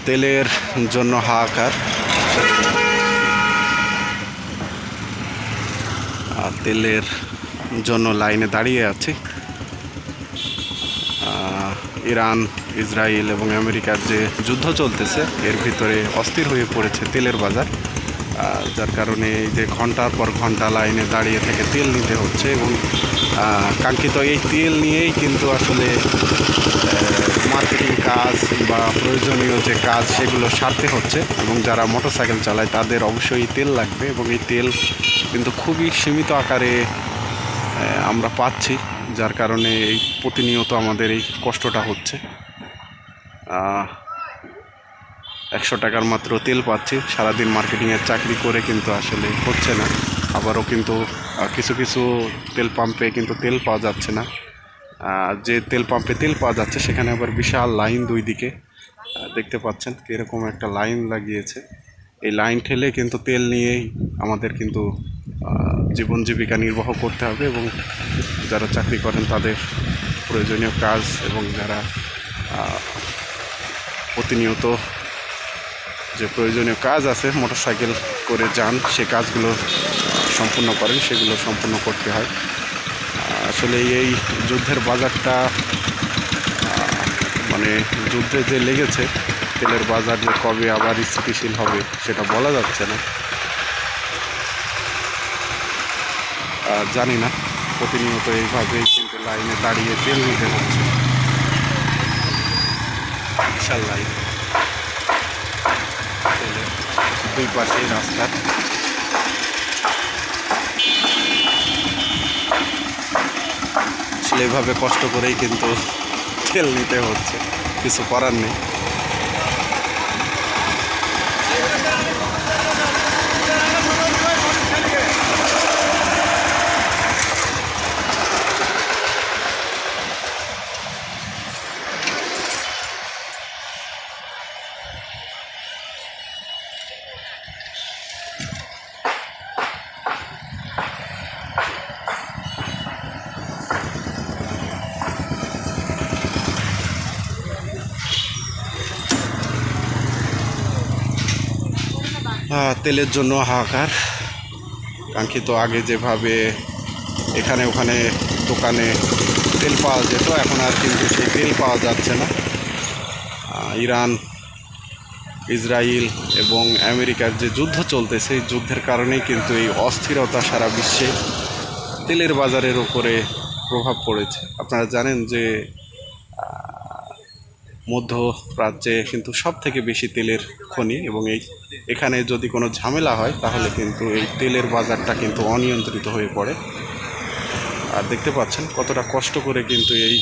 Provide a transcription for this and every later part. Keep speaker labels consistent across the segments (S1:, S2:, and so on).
S1: তেলের জন্য হাহাকার। তেলের জন্য লাইনে দাঁড়িয়ে আছি। ইরান, ইসরায়েল এবং আমেরিকার যে যুদ্ধ চলতেছে এর ভিতরে অস্থির হয়ে পড়েছে তেলের বাজার, যার কারণে এই যে ঘন্টার পর ঘন্টা লাইনে দাঁড়িয়ে থেকে তেল নিতে হচ্ছে এবং কাঙ্ক্ষিত এই তেল নিয়েই কিন্তু আসলে মার্কেটিং কাজ বা প্রয়োজনীয় যে কাজ সেগুলো সারতে হচ্ছে। এবং যারা মোটরসাইকেল চালায় তাদের অবশ্যই তেল লাগবে এবং এই তেল কিন্তু খুবই সীমিত আকারে আমরা পাচ্ছি, যার কারণে এই প্রতিনিয়ত আমাদের এই কষ্টটা হচ্ছে। 100 টাকার মাত্র তেল পাচ্ছি, সারাদিন মার্কেটিংয়ের চাকরি করে কিন্তু আসলে হচ্ছে না। আবারও কিন্তু কিছু কিছু তেল পাম্পে কিন্তু তেল পাওয়া যাচ্ছে না। যে তেল পাম্পে তেল পাওয়া যাচ্ছে সেখানে আবার বিশাল লাইন, দুই দিকে দেখতে পাচ্ছেন কীরকম একটা লাইন লাগিয়েছে। এই লাইন ঠেলে কিন্তু তেল নিয়েই আমাদের কিন্তু জীবন জীবিকা নির্বাহ করতে হবে এবং যারা চাকরি করেন তাদের প্রয়োজনীয় কাজ এবং যারা প্রতিনিয়ত যে প্রয়োজনীয় কাজ আছে মোটরসাইকেল করে যান, সে কাজগুলো সম্পূর্ণ করেন, সেগুলো সম্পূর্ণ করতে হয়। আসলে এই যুদ্ধের বাজারটা মানে যুদ্ধে যে লেগেছে, তেলের বাজার যে কবে আবার স্থিতিশীল হবে সেটা বলা যাচ্ছে না। জানি না, প্রতিনিয়ত এইভাবেই কিন্তু লাইনে দাঁড়িয়ে তেল নিতে হচ্ছে। বিশাল লাইন, তেলের দুই পাশেই রাস্তা। আসলে এইভাবে কষ্ট করেই কিন্তু তেল নিতে হচ্ছে, কিছু করার নেই। তেলের জন্য হাহাকার। কাঙ্ক্ষিত আগে যেভাবে এখানে ওখানে দোকানে তেল পাওয়া যেত, এখন আর কিন্তু সেই তেল পাওয়া যাচ্ছে না। ইরান, ইসরায়েল এবং আমেরিকার যে যুদ্ধ চলতেছে, এই যুদ্ধের কারণেই কিন্তু এই অস্থিরতা সারা বিশ্বে তেলের বাজারের উপরে প্রভাব পড়েছে। আপনারা জানেন যে মধ্যপ্রাচ্যে কিন্তু সব থেকে বেশি তেলের খনি এবং এখানে যদি কোনো ঝামেলা হয় তাহলে কিন্তু এই তেলের বাজারটা কিন্তু অনিয়ন্ত্রিত হয়ে পড়ে। আর দেখতে পাচ্ছেন কতটা কষ্ট করে কিন্তু এই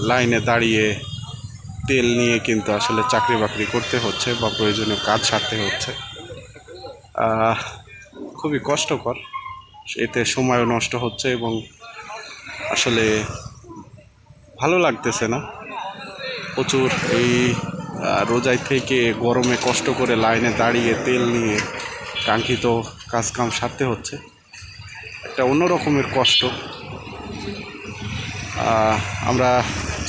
S1: লাইনে দাঁড়িয়ে তেল নিয়ে কিন্তু আসলে চাকরি বাকরি করতে হচ্ছে বা প্রয়োজনীয় কাজ সারতে হচ্ছে। খুবই কষ্টকর, এতে সময়ও নষ্ট হচ্ছে এবং আসলে ভালো লাগতেছে না। প্রচুর এই রোজাই থেকে গরমে কষ্ট করে লাইনে দাঁড়িয়ে তেল নিয়ে কাঙ্ক্ষিত কাজকাম সারতে হচ্ছে, একটা অন্য রকমের কষ্ট। আমরা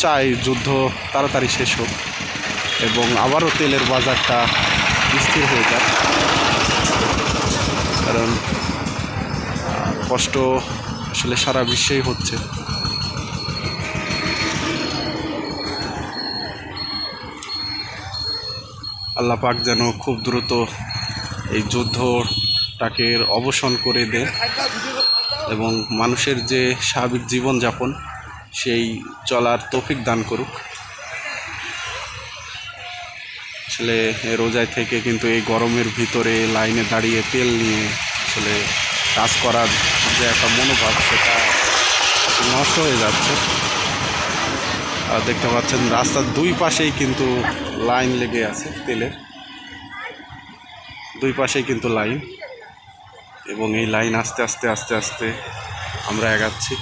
S1: চাই যুদ্ধ তাড়াতাড়ি শেষ হোক এবং আবারও তেলের বাজারটা স্থির হয়ে যাক, কারণ কষ্ট আসলে সারা বিশ্বেই হচ্ছে। আল্লাহ পাক যেন খুব দ্রুত এই যুদ্ধটাকে অবসান করে দেন এবং মানুষের যে স্বাভাবিক জীবনযাপন সেই চলার তৌফিক দান করুক। আসলে রোজায় থেকে কিন্তু এই গরমের ভিতরে লাইনে দাঁড়িয়ে তেল নিয়ে আসলে কাজ করার যে একটা মনোভাব সেটা নষ্ট হয়ে যাচ্ছে। দেখতে পাচ্ছেন রাস্তার দুই পাশেই কিন্তু লাইন লেগে আছে, তেলের দুই পাশেই কিন্তু লাইন, এবং এই লাইন আস্তে আস্তে আস্তে আস্তে আমরা এগাচ্ছি।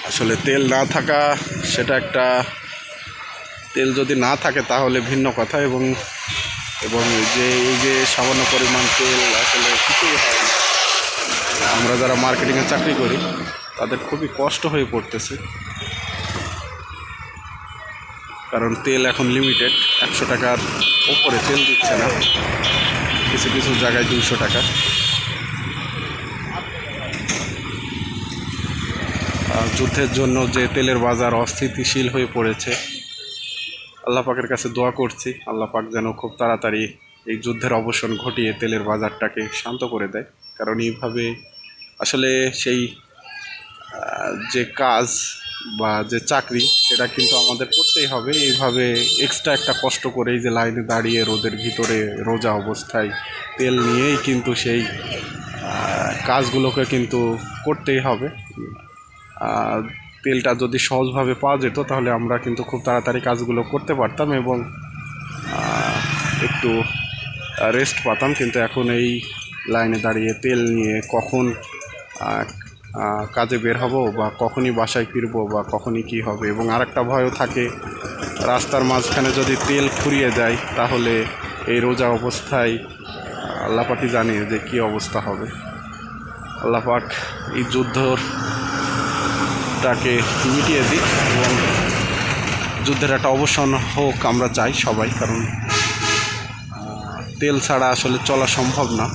S1: আসলে তেল না থাকা সেটা একটা, তেল যদি না থাকে তাহলে ভিন্ন কথা, এবং এই যে সামান্য পরিমাণ তেল আসলে কিছুই হয় না। আমরা যারা মার্কেটিংয়ে চাকরি করি তাদের খুবই কষ্ট হয়ে পড়তেছে, কারণ তেল এখন লিমিটেড। 100 টাকার উপরে তেল দিচ্ছে না, কিছু কিছু জায়গায় 200 টাকা। যুদ্ধের জন্য যে তেলের বাজার অস্থিতিশীল হয়ে পড়েছে, আল্লাহ পাকের কাছে দোয়া করছি আল্লাহ পাক যেন খুব তাড়াতাড়ি এই যুদ্ধের অবসান ঘটিয়ে তেলের বাজারটাকে শান্ত করে দেয়। কারণ এইভাবে আসলে সেই যে কাজ বা যে চাকরি সেটা কিন্তু আমাদের করতেই হবে। এইভাবে এক্সট্রা একটা কষ্ট করে এই যে লাইনে দাঁড়িয়ে রোদের ভিতরে রোজা অবস্থায় তেল নিয়েই কিন্তু সেই কাজগুলোকে কিন্তু করতেই হবে। তেলটা যদি সহজভাবে পাওয়া যেত তাহলে আমরা কিন্তু খুব তাড়াতাড়ি কাজগুলো করতে পারতাম এবং একটু রেস্ট পাতাম। কিন্তু এখন এই লাইনে দাঁড়িয়ে তেল নিয়ে কখন কাজে বের হব বা কখনই বাসায় ফিরবো বা কখনই কী হবে, এবং আরেকটা ভয়ও থাকে রাস্তার মাঝখানে যদি তেল ফুরিয়ে যায় তাহলে এই রোজা অবস্থায় আল্লাহ পাকই জানে যে কী অবস্থা হবে। আল্লাহ পাক এই যুদ্ধটাকে মিটিয়ে দিক এবং যুদ্ধের একটা অবসান হোক আমরা চাই সবাই, কারণ তেল ছাড়া আসলে চলা সম্ভব না।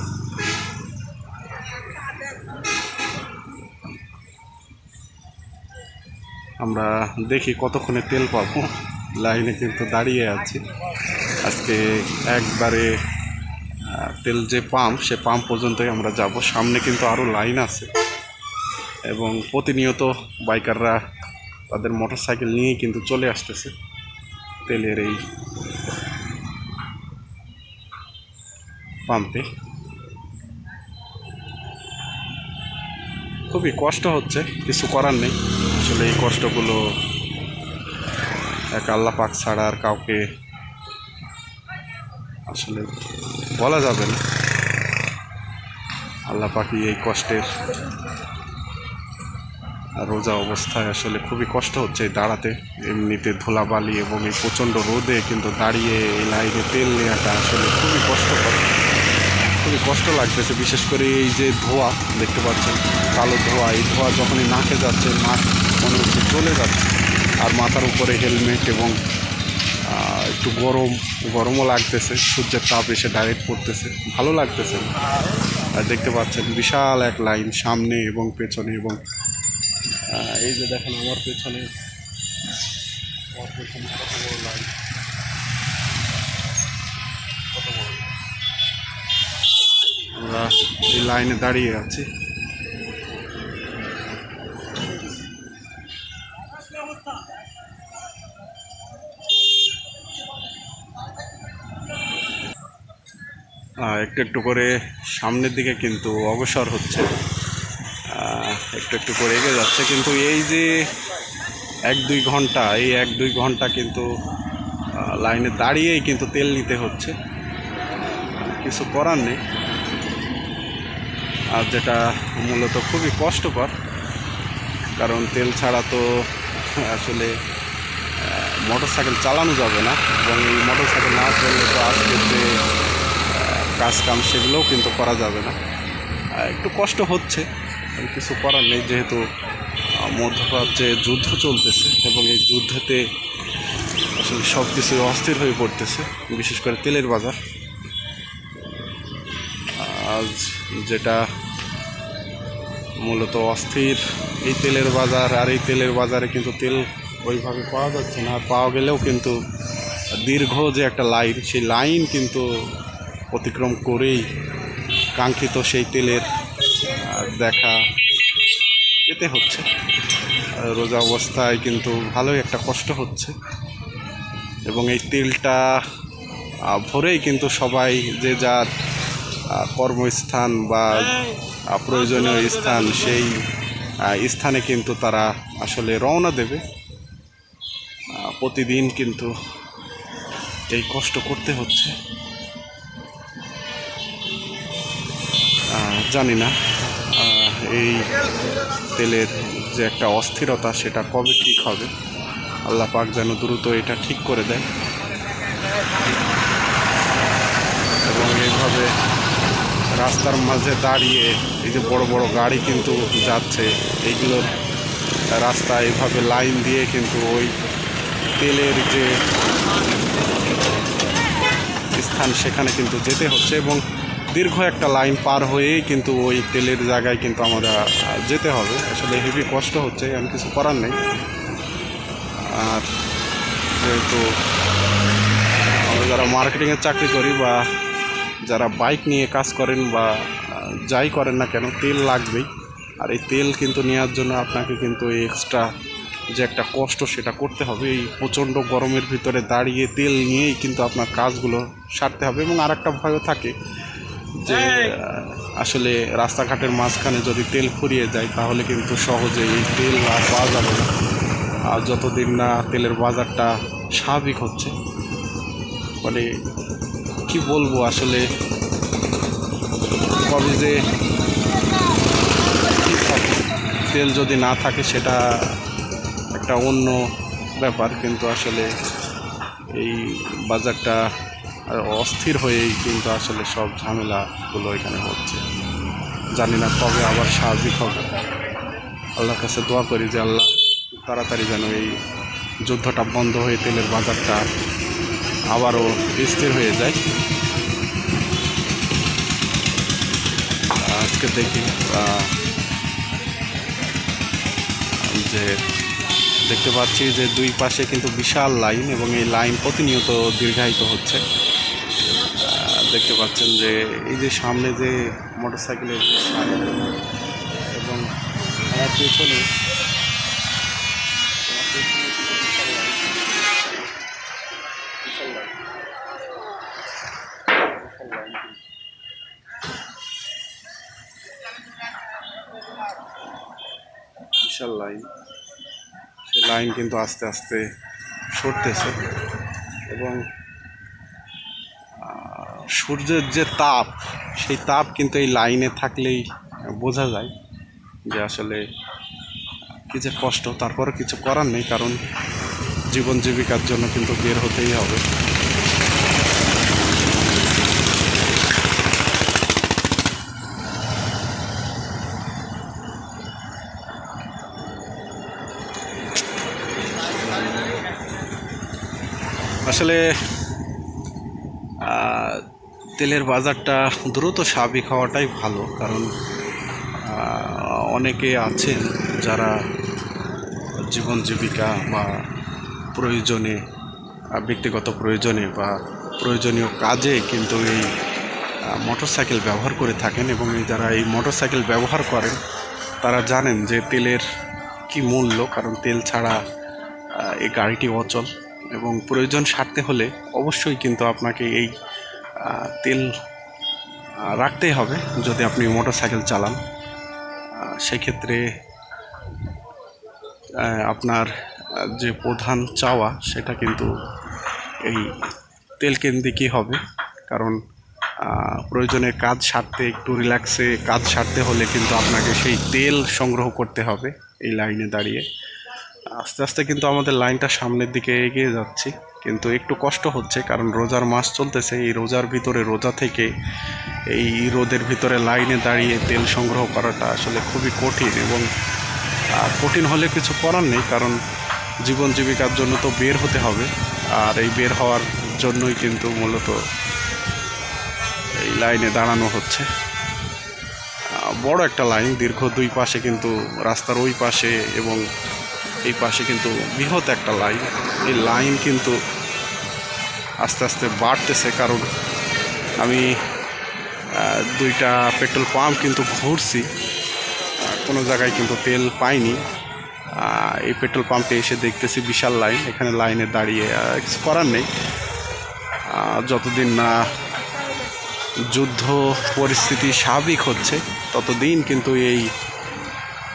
S1: আমরা দেখি কতক্ষণে তেল পাবো, লাইনে কিন্তু দাঁড়িয়ে আছি। আজকে একবারে তেল যে পাম্প সে পাম্প পর্যন্তই আমরা যাব, সামনে কিন্তু আরও লাইন আছে এবং প্রতিনিয়ত বাইকাররা তাদের মোটরসাইকেল নিয়েই কিন্তু চলে আসতেছে তেলের এই পাম্পে। খুবই কষ্ট হচ্ছে, কিছু করার নেই। আসলে এই কষ্টগুলো এক আল্লাহ পাক ছাড়া আর কাউকে আসলে বলা যাবে না। আল্লাহ পাকই এই কষ্টের, রোজা অবস্থায় আসলে খুবই কষ্ট হচ্ছে দাঁড়াতে। এমনিতে ধুলাবালি এবং এই প্রচণ্ড রোদে কিন্তু দাঁড়িয়ে এই লাইনে তেল নেওয়াটা আসলে খুবই কষ্টকর, খুবই কষ্ট লাগতেছে। বিশেষ করে এই যে ধোঁয়া দেখতে পাচ্ছেন, কালো ধোঁয়া, এই ধোঁয়া যখনই নাকে যাচ্ছে নাক মনে হচ্ছে চলে যাচ্ছে। আর মাথার উপরে হেলমেট এবং একটু গরমও লাগতেছে, সূর্যের তাপ এসে ডাইরেক্ট পড়তেছে, ভালো লাগতেছে। আর দেখতে পাচ্ছেন বিশাল এক লাইন সামনে এবং পেছনে, এবং এই যে দেখেন আমার পেছনে কত বড় লাইন, কত বড়। আমরা এই লাইনে দাঁড়িয়ে আছি। একটু একটু করে সামনের দিকে কিন্তু অগ্রসর হচ্ছে, একটু একটু করে এগিয়ে যাচ্ছে। কিন্তু এই যে 1-2 ঘন্টা, এই 1-2 ঘন্টা কিন্তু লাইনে দাঁড়িয়েই কিন্তু তেল নিতে হচ্ছে, কিছু করার নেই। আর যেটা মূলত খুবই কষ্টকর, কারণ তেল ছাড়া তো আসলে মোটরসাইকেল চালানো যাবে না, এবং এই মোটরসাইকেল না চললে তো আজকে যে কাজকাম সেগুলোও কিন্তু করা যাবে না। একটু কষ্ট হচ্ছে, কিছু করার নেই, যেহেতু মধ্যপ্রাচ্যে যুদ্ধ চলতেছে এবং এই যুদ্ধেতে আসলে সব কিছু অস্থির হয়ে পড়তেছে, বিশেষ করে তেলের বাজার। আজ যেটা মূলত অস্থির এই তেলের বাজার, আর এই তেলের বাজারে কিন্তু তেল ওইভাবে পাওয়া যাচ্ছে না, আর পাওয়া গেলেও কিন্তু দীর্ঘ যে একটা লাইন, সেই লাইন কিন্তু অতিক্রম করেই কাঙ্ক্ষিত সেই তেলের দেখা পেতে হচ্ছে। রোজা অবস্থায় কিন্তু ভালোই একটা কষ্ট হচ্ছে, এবং এই তেলটা ভরেই কিন্তু সবাই যে যার কর্মস্থান বা প্রয়োজনীয় স্থান, সেই স্থানে কিন্তু তারা আসলে রওনা দেবে। প্রতিদিন কিন্তু এই কষ্ট করতে হচ্ছে। জানি না এই তেলের যে একটা অস্থিরতা সেটা কবে ঠিক হবে, আল্লাহ পাক যেন দ্রুত এটা ঠিক করে দেয়, এবং এইভাবে রাস্তার মাঝে দাঁড়িয়ে এই যে বড় বড় গাড়ি কিন্তু যাচ্ছে, এইগুলোর রাস্তা এভাবে লাইন দিয়ে কিন্তু ওই তেলের যে স্থান সেখানে কিন্তু যেতে হচ্ছে, এবং দীর্ঘ একটা লাইন পার হয়েই কিন্তু ওই তেলের জায়গায় কিন্তু আমরা যেতে হবে। আসলে হেভি কষ্ট হচ্ছে, আমি কিছু করার নেই। আর যেহেতু আমরা যারা মার্কেটিংয়ের চাকরি করি বা যারা বাইক নিয়ে কাজ করেন বা যাই করেন না কেন, তেল লাগবেই। আর এই তেল কিন্তু নেওয়ার জন্য আপনাকে কিন্তু এক্সট্রা যে একটা কষ্ট সেটা করতে হবে। এই প্রচণ্ড গরমের ভিতরে দাঁড়িয়ে তেল নিয়েই কিন্তু আপনার কাজগুলো সারতে হবে। এবং আর একটা ভয়ও থাকে যে আসলে রাস্তাঘাটের মাঝখানে যদি তেল ফুরিয়ে যায় তাহলে কিন্তু সহজে এই তেল আর পাওয়া যাবে না। আর যতদিন না তেলের বাজারটা স্বাভাবিক হচ্ছে, মানে কি বলবো আসলে, কবে যে তেল যদি না থাকে সেটা একটা অন্য ব্যাপার, কিন্তু আসলে এই বাজারটা অস্থির হয়েই কিন্তু আসলে সব ঝামেলাগুলো এখানে হচ্ছে। জানি না কবে আবার স্বাভাবিক হবে। আল্লাহর কাছে দোয়া করি যে আল্লাহ তাড়াতাড়ি যেন এই যুদ্ধটা বন্ধ হয়ে তেলের বাজারটা আবারও স্থির হয়ে যায়। আজকে দেখি যে দেখতে পাচ্ছি যে দুই পাশে কিন্তু বিশাল লাইন, এবং এই লাইন প্রতিনিয়ত দীর্ঘায়িত হচ্ছে। দেখতে পাচ্ছেন যে এই যে সামনে যে মোটরসাইকেলের এবং আমার পেছনে বিশাল লাইন, সে লাইন কিন্তু আস্তে আস্তে সরতেছে। এবং সূর্যের যে তাপ, সেই তাপ কিন্তু এই লাইনে থাকলেই বোঝা যায় যে আসলে কি যে কষ্ট। তারপরে কিছু করার নেই, কারণ জীবন জীবিকার জন্য কিন্তু বের হতেই হবে। আসলে তেলের বাজারটা দ্রুত স্বাভাবিক হওয়াটাই ভালো, কারণ অনেকে আছেন যারা জীবন জীবিকা বা প্রয়োজনে, ব্যক্তিগত প্রয়োজনে বা প্রয়োজনীয় কাজে কিন্তু এই মোটরসাইকেল ব্যবহার করে থাকেন। এবং যারা এই মোটরসাইকেল ব্যবহার করেন তারা জানেন যে তেলের কি মূল্য, কারণ তেল ছাড়া এই গাড়িটি অচল। এবং প্রয়োজন সারতে হলে অবশ্যই কিন্তু আপনাকে এই তেল রাখতেই হবে যদি আপনি মোটরসাইকেল চালান। সেক্ষেত্রে আপনার যে প্রধান চাওয়া সেটা কিন্তু এই তেল কেন্দ্রিকই হবে, কারণ প্রয়োজনে কাজ সারতে, একটু রিল্যাক্সে কাজ সারতে হলে কিন্তু আপনাকে সেই তেল সংগ্রহ করতে হবে এই লাইনে দাঁড়িয়ে। আস্তে আস্তে কিন্তু আমাদের লাইনটা সামনের দিকে এগিয়ে যাচ্ছি, কিন্তু একটু কষ্ট হচ্ছে, কারণ রোজার মাস চলতেছে। এই রোজার ভিতরে, রোজা থেকে এই রোদের ভিতরে লাইনে দাঁড়িয়ে তেল সংগ্রহ করাটা আসলে খুবই কঠিন। এবং কঠিন হলে কিছু করার নেই, কারণ জীবন জীবিকার জন্য তো বের হতে হবে। আর এই বের হওয়ার জন্যই কিন্তু মূলত এই লাইনে দাঁড়ানো হচ্ছে। বড় একটা লাইন, দীর্ঘ দুই পাশে কিন্তু রাস্তার ওই পাশে এবং এই পাশে কিন্তু বৃহৎ একটা লাইন। এই লাইন কিন্তু আস্তে আস্তে বাড়তেছে, কারণ আমি দুইটা পেট্রোল পাম্প কিন্তু ঘুরছি, কোনো জায়গায় কিন্তু তেল পাইনি। এই পেট্রোল পাম্পে এসে দেখতেছি বিশাল লাইন, এখানে লাইনে দাঁড়িয়ে কিছু করার নেই। যতদিন না যুদ্ধ পরিস্থিতি স্বাভাবিক হচ্ছে ততদিন কিন্তু এই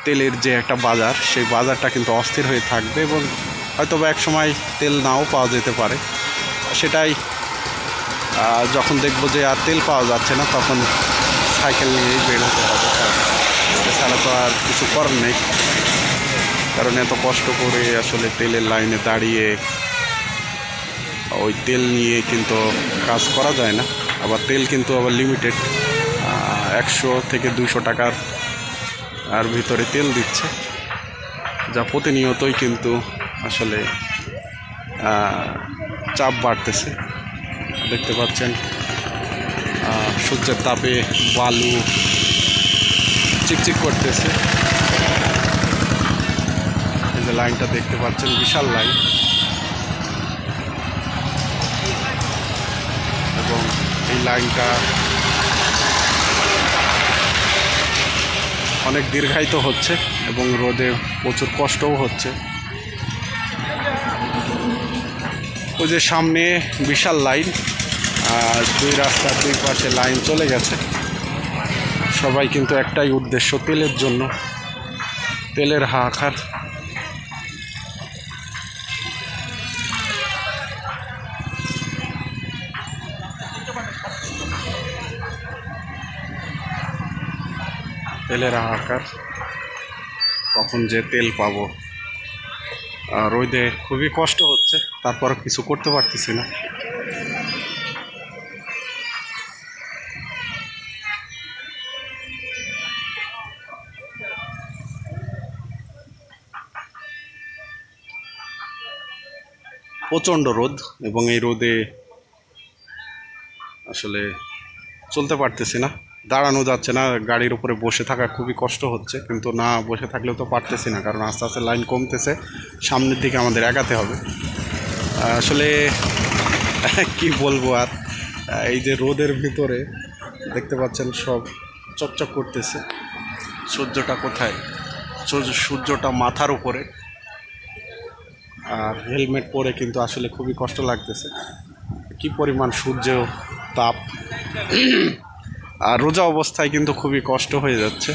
S1: তেলের যে একটা বাজার, সেই বাজারটা কিন্তু অস্থির হয়ে থাকবে, এবং হয়তো বা এক সময় তেল নাও পাওয়া যেতে পারে। সেটাই যখন দেখব যে আর তেল পাওয়া যাচ্ছে না, তখন সাইকেল নিয়েই বের হতে হবে। এছাড়া তো আর কিছু করার নেই, কারণ এত কষ্ট করে আসলে তেলের লাইনে দাঁড়িয়ে ওই তেল নিয়ে কিন্তু কাজ করা যায় না। আবার তেল কিন্তু আবার লিমিটেড, 100 থেকে 200 টাকার আর ভিতরে তেল দিচ্ছে, যা প্রতিনিয়তই কিন্তু আসলে চাপ বাড়তেছে। দেখতে পাচ্ছেন সূর্যের তাপে বালু চিকচিক করতেছে। এই যে লাইনটা দেখতে পাচ্ছেন, বিশাল লাইন, এবং এই লাইনটা অনেক দীর্ঘায়িত হচ্ছে এবং রোদে প্রচুর কষ্টও হচ্ছে। ওই যে সামনে বিশাল লাইন, আর দুই রাস্তার দুই পাশে লাইন চলে গেছে। সবাই কিন্তু একটাই উদ্দেশ্য, তেলের জন্য, তেলের হাহাকার। তেলের হাহাকার, কখন যে তেল পাবো। রোদে খুবই কষ্ট হচ্ছে, তারপর কিছু করতে পারতেছি না। প্রচণ্ড রোদ, এবং এই রোদে আসলে চলতে পারতেছি না, দাঁড়ানো যাচ্ছে না। গাড়ির উপরে বসে থাকা খুবই কষ্ট হচ্ছে, কিন্তু না বসে থাকলেও তো পারতেছি না, কারণ আস্তে আস্তে লাইন কমতেছে, সামনের দিকে আমাদের এগাতে হবে। আসলে কি বলবো আর, এই যে রোদের ভিতরে দেখতে পাচ্ছেন সব চকচক করতেছে। সূর্যটা কোথায়? সূর্যটা মাথার উপরে, আর হেলমেট পরে কিন্তু আসলে খুবই কষ্ট লাগতেছে। কি পরিমাণ সূর্য তাপ, আর রোজা অবস্থায় কিন্তু খুবই কষ্ট হয়ে যাচ্ছে।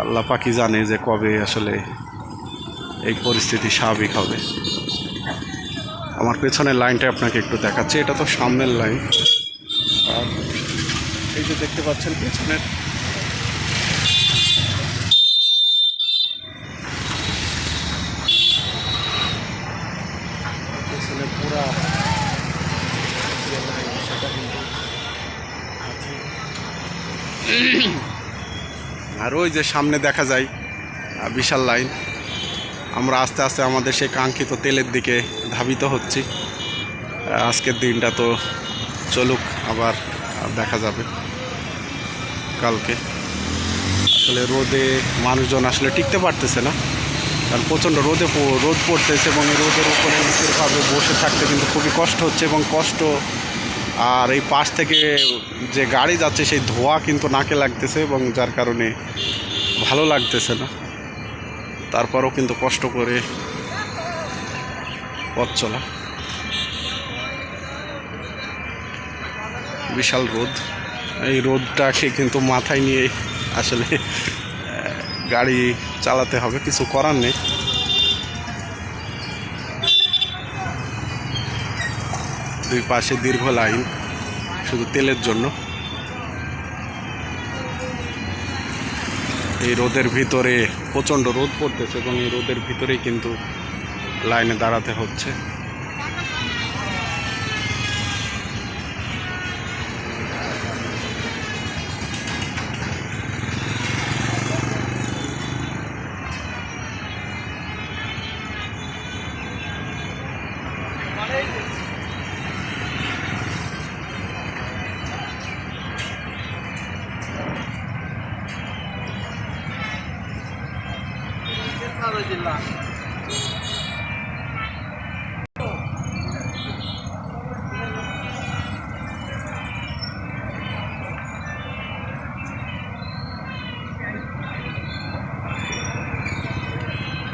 S1: আল্লাহ পাকই জানে যে কবে আসলে এই পরিস্থিতি স্বাভাবিক হবে। আমার পেছনের লাইনটা আপনাকে একটু দেখাচ্ছি, এটা তো সামনের লাইন, আর এই যে দেখতে পাচ্ছেন পেছনের, পেছনে পুরা যে লাইন সেটা কিন্তু আছে। আর ওই যে সামনে দেখা যায় বিশাল লাইন। আমরা আস্তে আস্তে আমাদের সেই কাঙ্ক্ষিত তেলের দিকে ধাবিত হচ্ছি। আজকের দিনটা তো চলুক, আবার দেখা যাবে কালকে। আসলে রোদে মানুষজন আসলে টিকতে পারতেছে না, কারণ প্রচণ্ড রোদ পড়তেছে, এবং এই রোদের উপরে স্থিরভাবে বসে থাকতে কিন্তু খুবই কষ্ট হচ্ছে এবং কষ্ট। আর এই পাশ থেকে যে গাড়ি যাচ্ছে সেই ধোঁয়া কিন্তু নাকে লাগতেছে, এবং যার কারণে ভালো লাগতেছে না। তারপরও কিন্তু কষ্ট করে পথ চলা। বিশাল রোদ, এই রোদটাকে কিন্তু মাথায় নিয়ে আসলে গাড়ি চালাতে হবে, কিছু করার নেই। দুই পাশে দীর্ঘ লাইন শুধু তেলের জন্য। এই রোদের ভিতরে প্রচণ্ড রোদ পড়তেছে, এবং এই রোদের ভিতরেই কিন্তু লাইনে দাঁড়াতে হচ্ছে।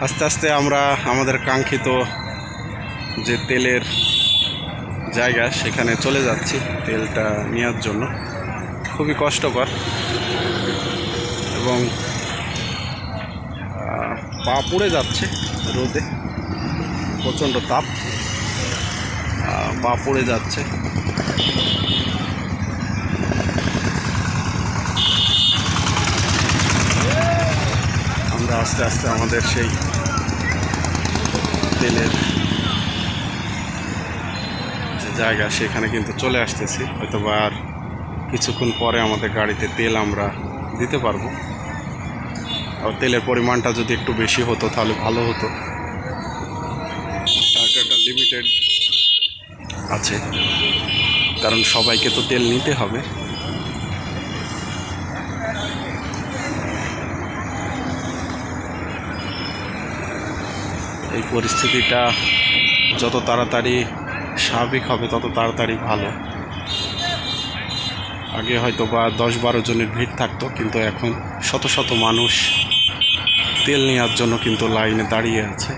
S1: আস্তে আস্তে আমরা আমাদের কাঙ্ক্ষিত যে তেলের জায়গা সেখানে চলে যাচ্ছি তেলটা নেওয়ার জন্য। খুবই কষ্টকর, এবং পা পুড়ে যাচ্ছে রোদে, প্রচণ্ড তাপ, পা পুড়ে যাচ্ছে। আমরা আস্তে আস্তে আমাদের সেই তেলের যে জায়গা, সেখানে কিন্তু চলে আসতেছি। হয়তো বা আর কিছুক্ষণ পরে আমাদের গাড়িতে তেল আমরা দিতে পারবো। আর তেলের পরিমাণটা যদি একটু বেশি হতো তাহলে ভালো হতো। একটা লিমিটেড আছে, কারণ সবাইকে তো তেল নিতে হবে। এই পরিস্থিতিটা যত তাড়াতাড়ি স্বাভাবিক হবে তত তাড়াতাড়ি ভালো। আগে হয়তো বা 10-12 জনের ভিড় থাকতো, কিন্তু এখন শত শত মানুষ তেল নেওয়ার জন্য কিন্তু লাইনে দাঁড়িয়ে আছে।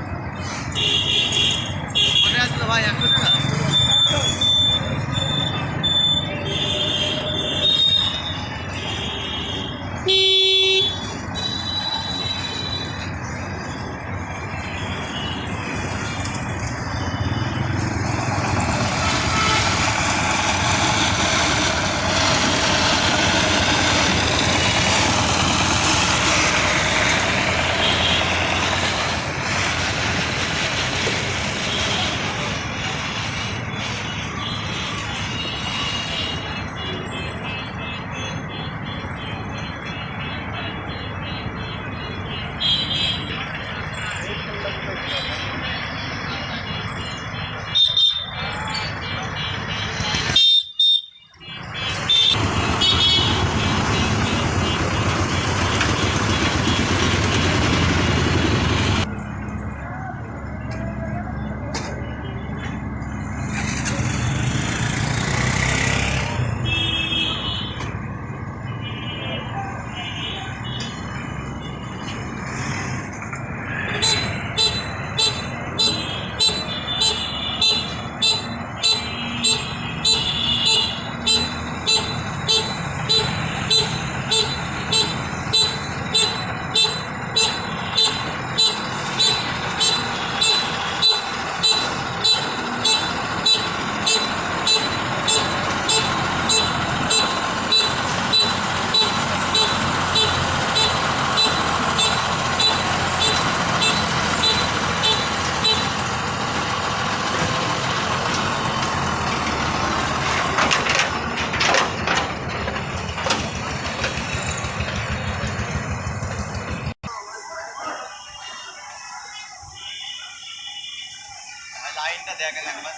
S2: লাইনটা দেখা গেল আমরা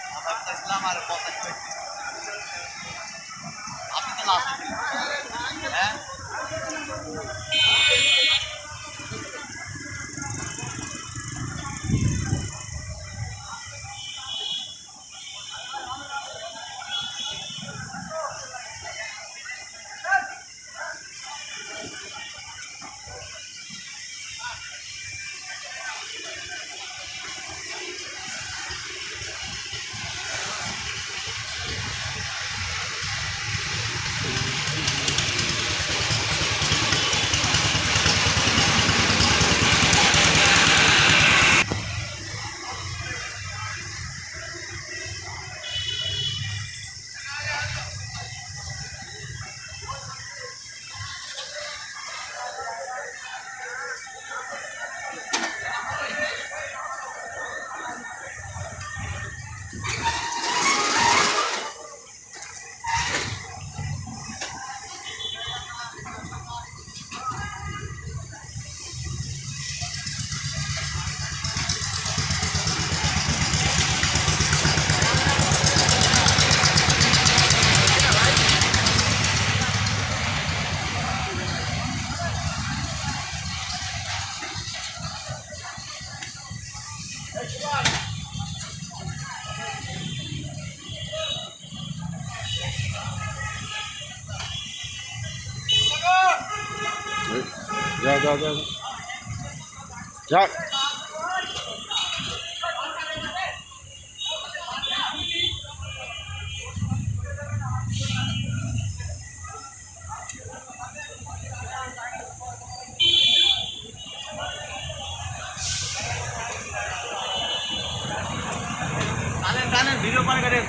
S2: ইসলাম আর আপনি তো লাস্টে ছিলেন। হ্যাঁ
S1: যা যা যা যা।
S2: ভিডিও করে